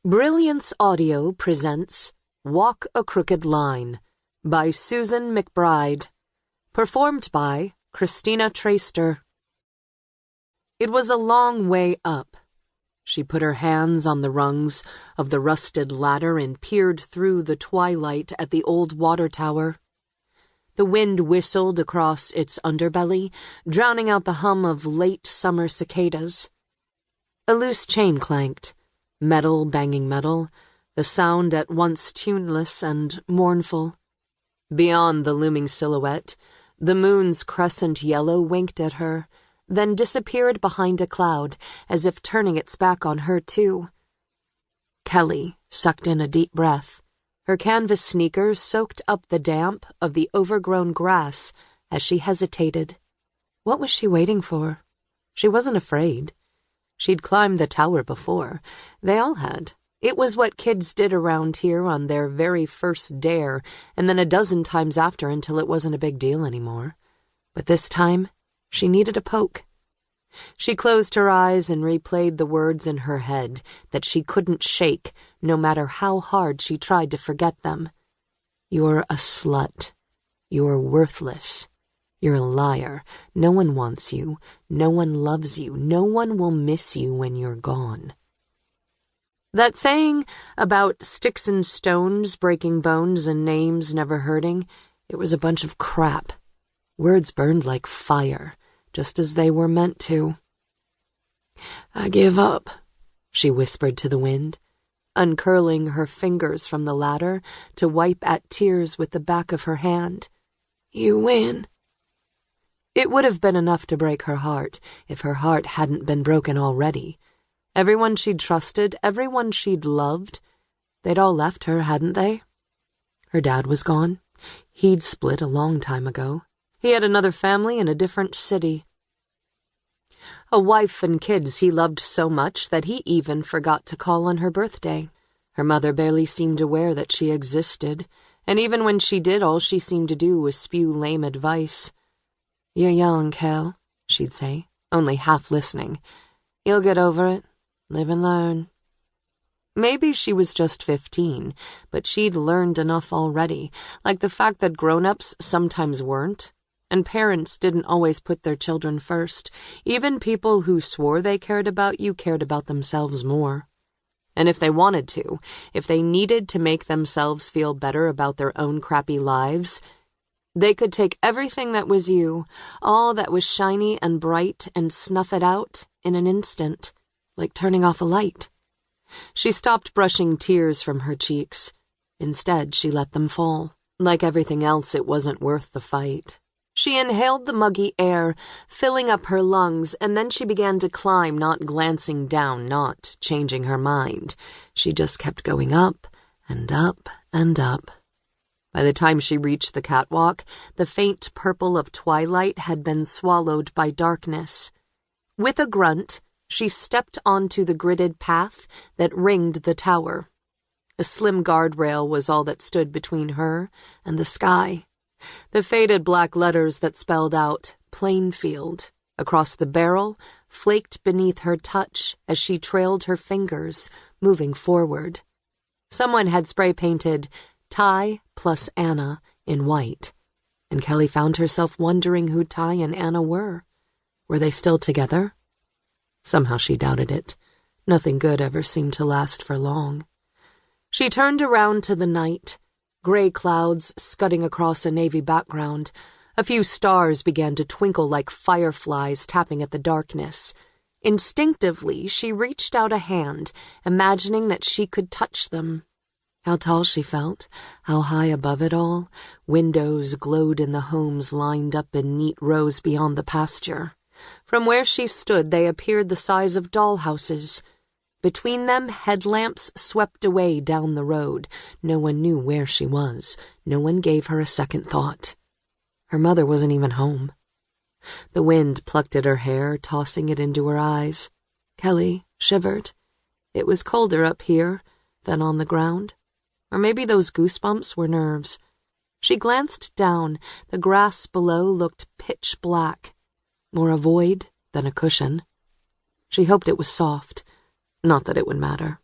Brilliance Audio presents Walk a Crooked Line by Susan McBride, performed by Christina Traister. It was a long way up. She put her hands on the rungs of the rusted ladder and peered through the twilight at the old water tower. The wind whistled across its underbelly, drowning out the hum of late summer cicadas. A loose chain clanked. Metal banging metal, the sound at once tuneless and mournful. Beyond the looming silhouette, the moon's crescent yellow winked at her, then disappeared behind a cloud, as if turning its back on her too. Kelly sucked in a deep breath. Her canvas sneakers soaked up the damp of the overgrown grass as she hesitated. What was she waiting for? She wasn't afraid. She'd climbed the tower before. They all had. It was what kids did around here on their very first dare, and then a dozen times after until it wasn't a big deal anymore. But this time, she needed a poke. She closed her eyes and replayed the words in her head that she couldn't shake, no matter how hard she tried to forget them. You're a slut. You're worthless. You're a liar. No one wants you. No one loves you. No one will miss you when you're gone. That saying about sticks and stones breaking bones and names never hurting, it was a bunch of crap. Words burned like fire, just as they were meant to. I give up, she whispered to the wind, uncurling her fingers from the ladder to wipe at tears with the back of her hand. You win. It would have been enough to break her heart if her heart hadn't been broken already. Everyone she'd trusted, everyone she'd loved, they'd all left her, hadn't they? Her dad was gone. He'd split a long time ago. He had another family in a different city. A wife and kids he loved so much that he even forgot to call on her birthday. Her mother barely seemed aware that she existed, and even when she did, all she seemed to do was spew lame advice. You're young, Kel, she'd say, only half listening. You'll get over it. Live and learn. Maybe she was just 15, but she'd learned enough already, like the fact that grown-ups sometimes weren't, and parents didn't always put their children first. Even people who swore they cared about you cared about themselves more. And if they wanted to, if they needed to make themselves feel better about their own crappy lives, they could take everything that was you, all that was shiny and bright, and snuff it out in an instant, like turning off a light. She stopped brushing tears from her cheeks. Instead, she let them fall. Like everything else, it wasn't worth the fight. She inhaled the muggy air, filling up her lungs, and then she began to climb, not glancing down, not changing her mind. She just kept going up and up and up. By the time she reached the catwalk, the faint purple of twilight had been swallowed by darkness. With a grunt, she stepped onto the gridded path that ringed the tower. A slim guardrail was all that stood between her and the sky. The faded black letters that spelled out Plainfield across the barrel flaked beneath her touch as she trailed her fingers, moving forward. Someone had spray-painted Ty plus Anna in white, and Kelly found herself wondering who Ty and Anna were. Were they still together? Somehow she doubted it. Nothing good ever seemed to last for long. She turned around to the night, gray clouds scudding across a navy background. A few stars began to twinkle like fireflies tapping at the darkness. Instinctively, she reached out a hand, imagining that she could touch them. How tall she felt, how high above it all. Windows glowed in the homes lined up in neat rows beyond the pasture. From where she stood, they appeared the size of dollhouses. Between them, headlamps swept away down the road. No one knew where she was. No one gave her a second thought. Her mother wasn't even home. The wind plucked at her hair, tossing it into her eyes. Kelly shivered. It was colder up here than on the ground. Or maybe those goosebumps were nerves. She glanced down. The grass below looked pitch black. More a void than a cushion. She hoped it was soft. Not that it would matter.